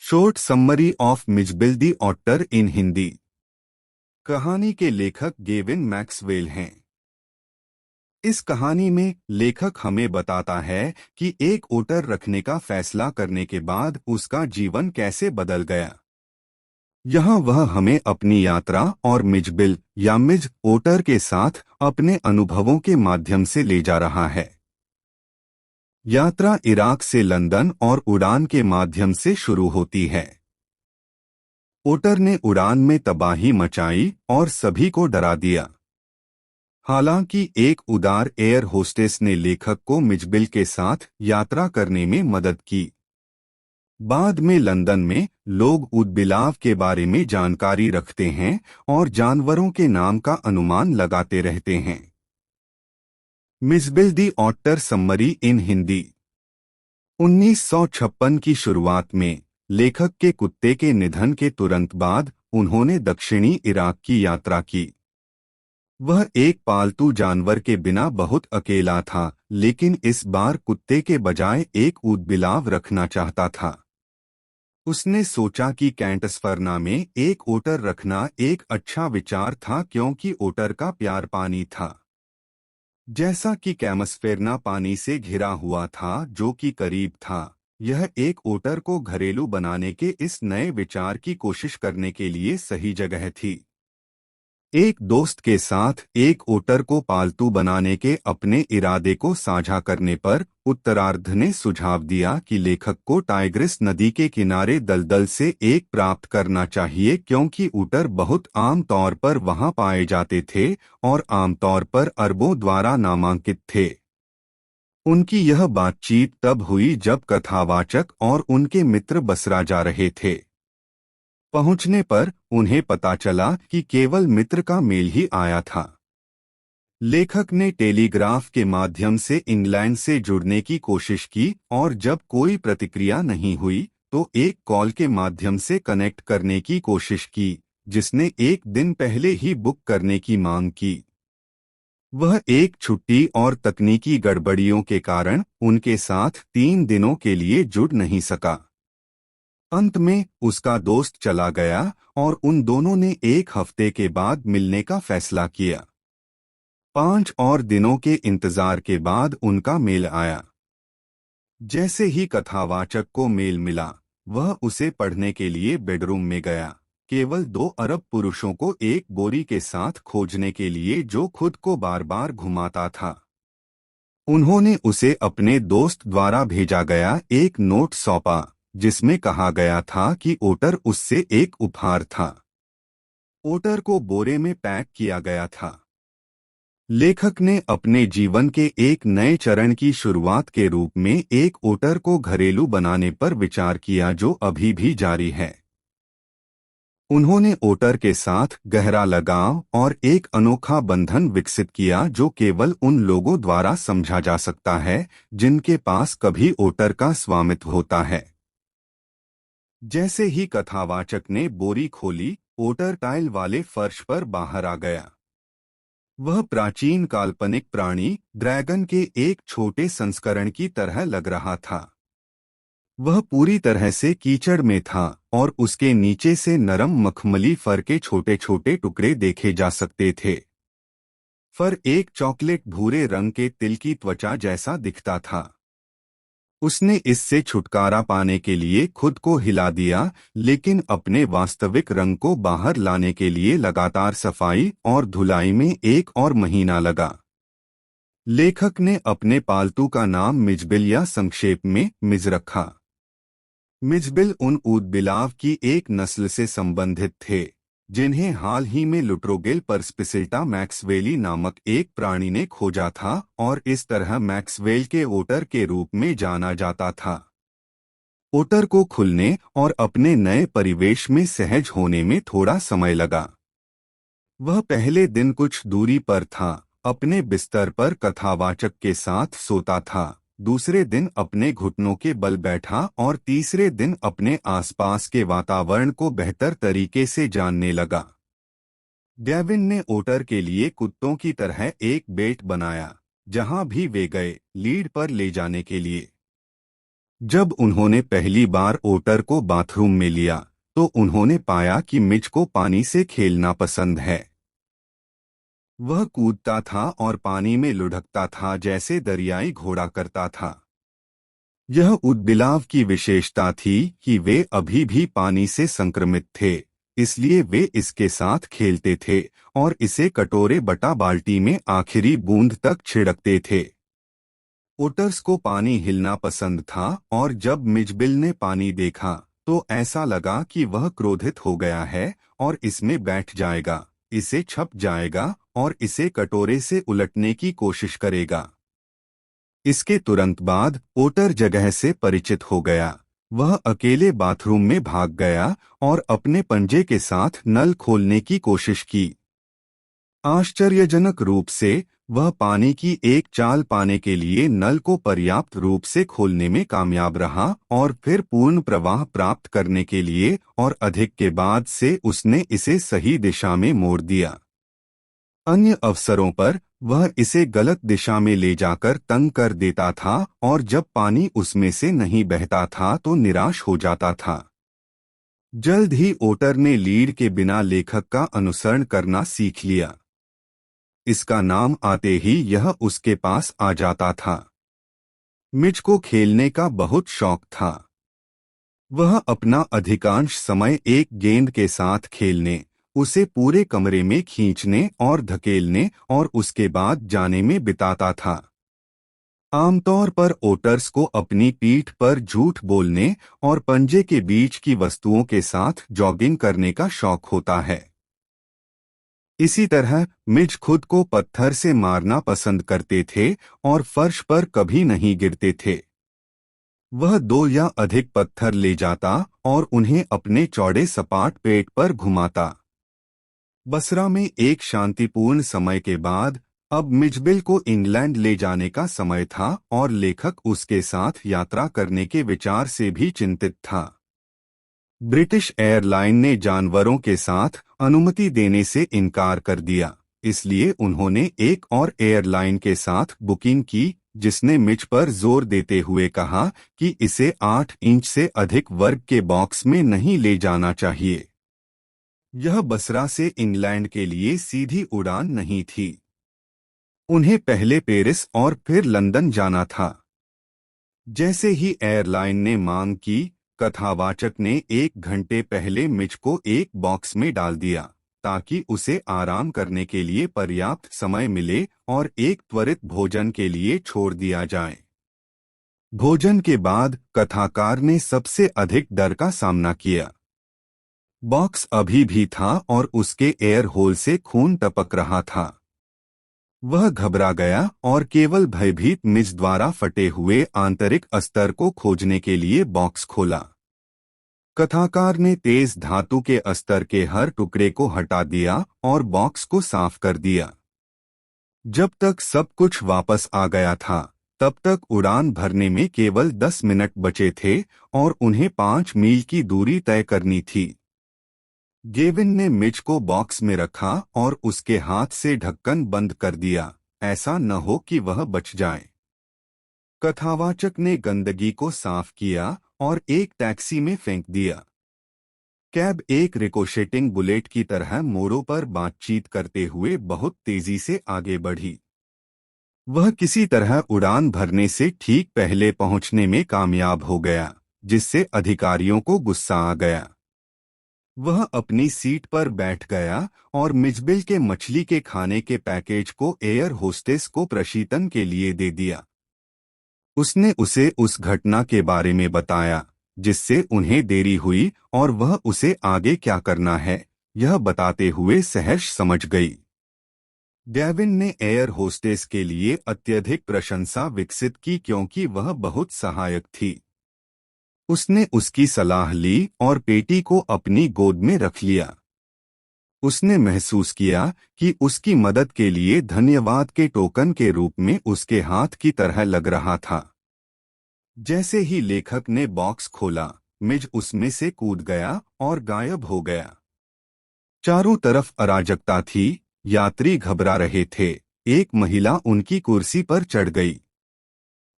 Short summary of मिज़बिल the author in Hindi. कहानी के लेखक गेविन मैक्सवेल हैं। इस कहानी में लेखक हमें बताता है कि एक ओटर रखने का फैसला करने के बाद उसका जीवन कैसे बदल गया। यहाँ वह हमें अपनी यात्रा और मिज़बिल या मिज ओटर के साथ अपने अनुभवों के माध्यम से ले जा रहा है। यात्रा इराक से लंदन और उड़ान के माध्यम से शुरू होती है। ओटर ने उड़ान में तबाही मचाई और सभी को डरा दिया। हालांकि एक उदार एयर होस्टेस ने लेखक को मिज़बिल के साथ यात्रा करने में मदद की। बाद में लंदन में लोग ऊदबिलाव के बारे में जानकारी रखते हैं और जानवरों के नाम का अनुमान लगाते रहते हैं। मिज़बिल the author summary in Hindi. 1956 की शुरुआत में लेखक के कुत्ते के निधन के तुरंत बाद उन्होंने दक्षिणी इराक की यात्रा की। वह एक पालतू जानवर के बिना बहुत अकेला था, लेकिन इस बार कुत्ते के बजाय एक ऊदबिलाव रखना चाहता था। उसने सोचा कि कैंटसफरना में एक ओटर रखना एक अच्छा विचार था क्योंकि ओटर का प्यार पानी था। जैसा कि कैमसफेरना पानी से घिरा हुआ था जो कि करीब था, यह एक ओटर को घरेलू बनाने के इस नए विचार की कोशिश करने के लिए सही जगह थी। एक दोस्त के साथ एक ओटर को पालतू बनाने के अपने इरादे को साझा करने पर उत्तरार्ध ने सुझाव दिया कि लेखक को टाइग्रिस नदी के किनारे दलदल से एक प्राप्त करना चाहिए क्योंकि ऊटर बहुत आम तौर पर वहां पाए जाते थे और आमतौर पर अरबों द्वारा नामांकित थे। उनकी यह बातचीत तब हुई जब कथावाचक और उनके मित्र बसरा जा रहे थे। पहुंचने पर उन्हें पता चला कि केवल मित्र का मेल ही आया था। लेखक ने टेलीग्राफ के माध्यम से इंग्लैंड से जुड़ने की कोशिश की और जब कोई प्रतिक्रिया नहीं हुई तो एक कॉल के माध्यम से कनेक्ट करने की कोशिश की, जिसने एक दिन पहले ही बुक करने की मांग की। वह एक छुट्टी और तकनीकी गड़बड़ियों के कारण उनके साथ 3 दिनों के लिए जुड़ नहीं सका। अंत में उसका दोस्त चला गया और उन दोनों ने एक हफ्ते के बाद मिलने का फैसला किया। 5 और दिनों के इंतजार के बाद उनका मेल आया। जैसे ही कथावाचक को मेल मिला, वह उसे पढ़ने के लिए बेडरूम में गया। केवल 2 अरब पुरुषों को एक बोरी के साथ खोजने के लिए जो खुद को बार बार घुमाता था। उन्होंने उसे अपने दोस्त द्वारा भेजा गया एक नोट सौंपा, जिसमें कहा गया था कि ओटर उससे एक उपहार था। ओटर को बोरे में पैक किया गया था। लेखक ने अपने जीवन के एक नए चरण की शुरुआत के रूप में एक ओटर को घरेलू बनाने पर विचार किया जो अभी भी जारी है। उन्होंने ओटर के साथ गहरा लगाव और एक अनोखा बंधन विकसित किया जो केवल उन लोगों द्वारा समझा जा सकता है जिनके पास कभी ओटर का स्वामित्व होता है। जैसे ही कथावाचक ने बोरी खोली, ओटर टाइल वाले फर्श पर बाहर आ गया। वह प्राचीन काल्पनिक प्राणी ड्रैगन के एक छोटे संस्करण की तरह लग रहा था। वह पूरी तरह से कीचड़ में था और उसके नीचे से नरम मखमली फर के छोटे छोटे टुकड़े देखे जा सकते थे। फर एक चॉकलेट भूरे रंग के तिल की त्वचा जैसा दिखता था। उसने इससे छुटकारा पाने के लिए खुद को हिला दिया, लेकिन अपने वास्तविक रंग को बाहर लाने के लिए लगातार सफाई और धुलाई में 1 और महीना लगा। लेखक ने अपने पालतू का नाम मिज़बिल या संक्षेप में मिज रखा। मिज़बिल उन ऊदबिलाव की एक नस्ल से संबंधित थे जिन्हें हाल ही में लुट्रोगिल परस्पिसिल्टा मैक्सवेली नामक एक प्राणी ने खोजा था और इस तरह मैक्सवेल के ओटर के रूप में जाना जाता था। ओटर को खुलने और अपने नए परिवेश में सहज होने में थोड़ा समय लगा। वह पहले दिन कुछ दूरी पर था, अपने बिस्तर पर कथावाचक के साथ सोता था। दूसरे दिन अपने घुटनों के बल बैठा और तीसरे दिन अपने आसपास के वातावरण को बेहतर तरीके से जानने लगा। गैविन ने ओटर के लिए कुत्तों की तरह एक बेट बनाया, जहां भी वे गए लीड पर ले जाने के लिए। जब उन्होंने पहली बार ओटर को बाथरूम में लिया तो उन्होंने पाया कि मिज को पानी से खेलना पसंद है। वह कूदता था और पानी में लुढ़कता था जैसे दरियाई घोड़ा करता था। यह उदबिलाव की विशेषता थी कि वे अभी भी पानी से संक्रमित थे, इसलिए वे इसके साथ खेलते थे और इसे कटोरे बटा बाल्टी में आखिरी बूंद तक छिड़कते थे। ओटर्स को पानी हिलना पसंद था और जब मिजबिल ने पानी देखा तो ऐसा लगा कि वह क्रोधित हो गया है और इसमें बैठ जाएगा, इसे छप जाएगा और इसे कटोरे से उलटने की कोशिश करेगा। इसके तुरंत बाद ओटर जगह से परिचित हो गया। वह अकेले बाथरूम में भाग गया और अपने पंजे के साथ नल खोलने की कोशिश की। आश्चर्यजनक रूप से वह पानी की एक चाल पाने के लिए नल को पर्याप्त रूप से खोलने में कामयाब रहा और फिर पूर्ण प्रवाह प्राप्त करने के लिए और अधिक के बाद से उसने इसे सही दिशा में मोड़ दिया। अन्य अवसरों पर वह इसे गलत दिशा में ले जाकर तंग कर देता था और जब पानी उसमें से नहीं बहता था तो निराश हो जाता था। जल्द ही ओटर ने लीड के बिना लेखक का अनुसरण करना सीख लिया। इसका नाम आते ही यह उसके पास आ जाता था। मिज को खेलने का बहुत शौक था। वह अपना अधिकांश समय एक गेंद के साथ खेलने, उसे पूरे कमरे में खींचने और धकेलने और उसके बाद जाने में बिताता था। आमतौर पर ओटर्स को अपनी पीठ पर झूठ बोलने और पंजे के बीच की वस्तुओं के साथ जॉगिंग करने का शौक होता है। इसी तरह मिज खुद को पत्थर से मारना पसंद करते थे और फर्श पर कभी नहीं गिरते थे। वह 2 या अधिक पत्थर ले जाता और उन्हें अपने चौड़े सपाट पेट पर घुमाता। बसरा में एक शांतिपूर्ण समय के बाद अब मिजबिल को इंग्लैंड ले जाने का समय था और लेखक उसके साथ यात्रा करने के विचार से भी चिंतित था। ब्रिटिश एयरलाइन ने जानवरों के साथ अनुमति देने से इनकार कर दिया, इसलिए उन्होंने एक और एयरलाइन के साथ बुकिंग की जिसने मिज पर जोर देते हुए कहा कि इसे 8 इंच से अधिक वर्ग के बॉक्स में नहीं ले जाना चाहिए। यह बसरा से इंग्लैंड के लिए सीधी उड़ान नहीं थी। उन्हें पहले पेरिस और फिर लंदन जाना था। जैसे ही एयरलाइन ने मांग की, कथावाचक ने 1 घंटे पहले मिज को एक बॉक्स में डाल दिया ताकि उसे आराम करने के लिए पर्याप्त समय मिले और एक त्वरित भोजन के लिए छोड़ दिया जाए। भोजन के बाद कथाकार ने सबसे अधिक डर का सामना किया। बॉक्स अभी भी था और उसके एयर होल से खून टपक रहा था। वह घबरा गया और केवल भयभीत मिज द्वारा फटे हुए आंतरिक अस्तर को खोजने के लिए बॉक्स खोला। कथाकार ने तेज धातु के अस्तर के हर टुकड़े को हटा दिया और बॉक्स को साफ कर दिया। जब तक सब कुछ वापस आ गया था, तब तक उड़ान भरने में केवल 10 मिनट बचे थे और उन्हें 5 मील की दूरी तय करनी थी। गेविन ने मिज को बॉक्स में रखा और उसके हाथ से ढक्कन बंद कर दिया, ऐसा न हो कि वह बच जाए। कथावाचक ने गंदगी को साफ किया और एक टैक्सी में फेंक दिया। कैब एक रिकोशेटिंग बुलेट की तरह मोड़ों पर बातचीत करते हुए बहुत तेजी से आगे बढ़ी। वह किसी तरह उड़ान भरने से ठीक पहले पहुंचने में कामयाब हो गया, जिससे अधिकारियों को गुस्सा आ गया। वह अपनी सीट पर बैठ गया और मिजबिल के मछली के खाने के पैकेज को एयर होस्टेस को प्रशीतन के लिए दे दिया। उसने उसे उस घटना के बारे में बताया जिससे उन्हें देरी हुई और वह उसे आगे क्या करना है यह बताते हुए सहर्ष समझ गई। गैविन ने एयर होस्टेस के लिए अत्यधिक प्रशंसा विकसित की क्योंकि वह बहुत सहायक थी। उसने उसकी सलाह ली और पेटी को अपनी गोद में रख लिया। उसने महसूस किया कि उसकी मदद के लिए धन्यवाद के टोकन के रूप में उसके हाथ की तरह लग रहा था। जैसे ही लेखक ने बॉक्स खोला, मिज उसमें से कूद गया और गायब हो गया। चारों तरफ अराजकता थी, यात्री घबरा रहे थे। एक महिला उनकी कुर्सी पर चढ़ गई।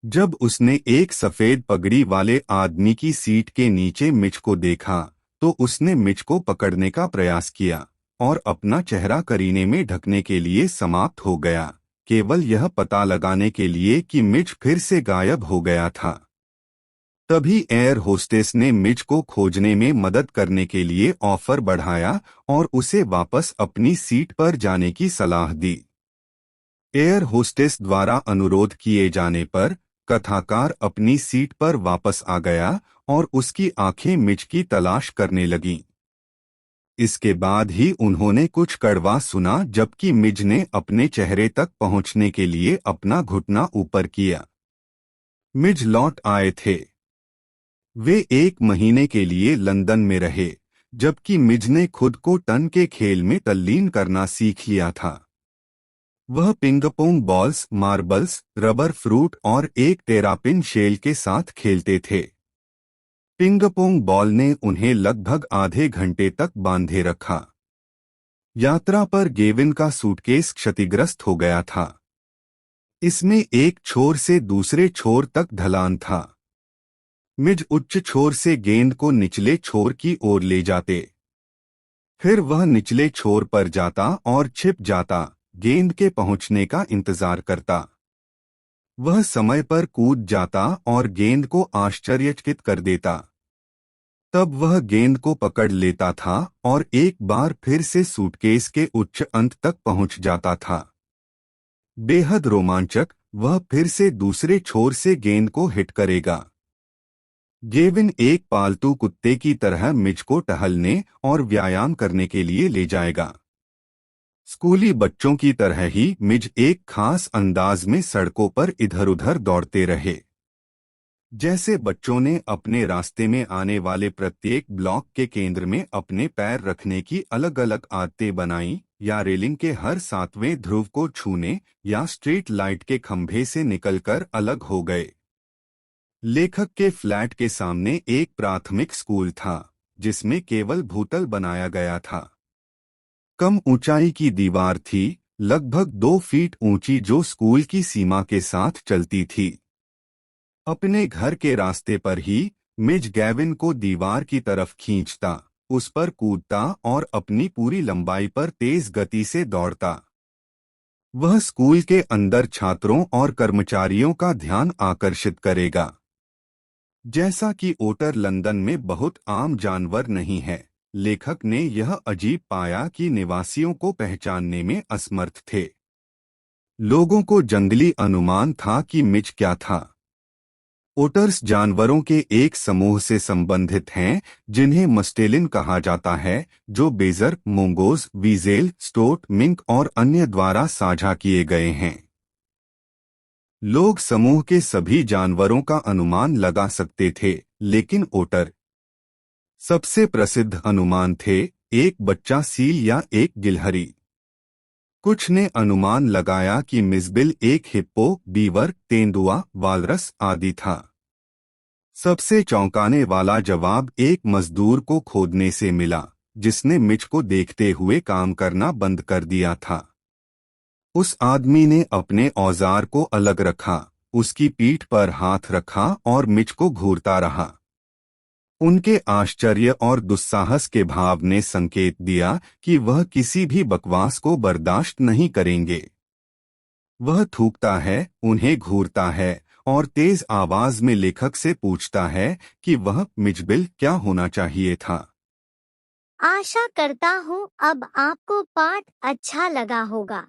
जब उसने एक सफेद पगड़ी वाले आदमी की सीट के नीचे मिच को देखा तो उसने मिच को पकड़ने का प्रयास किया और अपना चेहरा करीने में ढकने के लिए समाप्त हो गया, केवल यह पता लगाने के लिए कि मिच फिर से गायब हो गया था। तभी एयर होस्टेस ने मिच को खोजने में मदद करने के लिए ऑफर बढ़ाया और उसे वापस अपनी सीट पर जाने की सलाह दी। एयर होस्टेस द्वारा अनुरोध किए जाने पर कथाकार अपनी सीट पर वापस आ गया और उसकी आंखें मिच की तलाश करने लगीं। इसके बाद ही उन्होंने कुछ कड़वा सुना जबकि मिज ने अपने चेहरे तक पहुंचने के लिए अपना घुटना ऊपर किया। मिज लौट आए थे। वे 1 महीने के लिए लंदन में रहे, जबकि मिज ने खुद को टन के खेल में तल्लीन करना सीख लिया था। वह ping-pong balls, marbles, rubber fruit और एक टेरापिन शेल के साथ खेलते थे। पिंगपोंग बॉल ने उन्हें लगभग आधे घंटे तक बांधे रखा। यात्रा पर गेविन का सूटकेस क्षतिग्रस्त हो गया था। इसमें एक छोर से दूसरे छोर तक ढलान था। मिज उच्च छोर से गेंद को निचले छोर की ओर ले जाते। फिर वह निचले छोर पर जाता और छिप जाता, गेंद के पहुंचने का इंतजार करता। वह समय पर कूद जाता और गेंद को आश्चर्यचकित कर देता। तब वह गेंद को पकड़ लेता था और एक बार फिर से सूटकेस के उच्च अंत तक पहुंच जाता था। बेहद रोमांचक, वह फिर से दूसरे छोर से गेंद को हिट करेगा। गेविन एक पालतू कुत्ते की तरह मिज को टहलने और व्यायाम करने के लिए ले जाएगा। स्कूली बच्चों की तरह ही मिज एक खास अंदाज में सड़कों पर इधर-उधर दौड़ते रहे। जैसे बच्चों ने अपने रास्ते में आने वाले प्रत्येक ब्लॉक के केंद्र में अपने पैर रखने की अलग-अलग आदतें बनाई, या रेलिंग के हर 7वें ध्रुव को छूने, या स्ट्रीट लाइट के खंभे से निकलकर अलग हो गए। लेखक के फ्लैट के सामने एक प्राथमिक स्कूल था, जिसमें केवल भूतल बनाया गया था। कम ऊंचाई की दीवार थी, लगभग 2 फीट ऊंची, जो स्कूल की सीमा के साथ चलती थी। अपने घर के रास्ते पर ही मिज गैविन को दीवार की तरफ खींचता, उस पर कूदता और अपनी पूरी लंबाई पर तेज गति से दौड़ता। वह स्कूल के अंदर छात्रों और कर्मचारियों का ध्यान आकर्षित करेगा। जैसा कि ओटर लंदन में बहुत आम जानवर नहीं है, लेखक ने यह अजीब पाया कि निवासियों को पहचानने में असमर्थ थे। लोगों को जंगली अनुमान था कि मिच क्या था। ओटर्स जानवरों के एक समूह से संबंधित हैं जिन्हें मस्टेलिन कहा जाता है, जो बेजर, मोंगोज, वीजेल, स्टोट, मिंक और अन्य द्वारा साझा किए गए हैं। लोग समूह के सभी जानवरों का अनुमान लगा सकते थे, लेकिन ओटर सबसे प्रसिद्ध अनुमान थे, एक बच्चा सील या एक गिलहरी। कुछ ने अनुमान लगाया कि मिज़बिल एक हिप्पो, बीवर, तेंदुआ, वालरस आदि था। सबसे चौंकाने वाला जवाब एक मजदूर को खोदने से मिला, जिसने मिच को देखते हुए काम करना बंद कर दिया था। उस आदमी ने अपने औजार को अलग रखा, उसकी पीठ पर हाथ रखा और मिच को घूरता रहा। उनके आश्चर्य और दुस्साहस के भाव ने संकेत दिया कि वह किसी भी बकवास को बर्दाश्त नहीं करेंगे। वह थूकता है, उन्हें घूरता है और तेज आवाज में लेखक से पूछता है कि वह मिज़बिल क्या होना चाहिए था। आशा करता हूँ अब आपको पाठ अच्छा लगा होगा।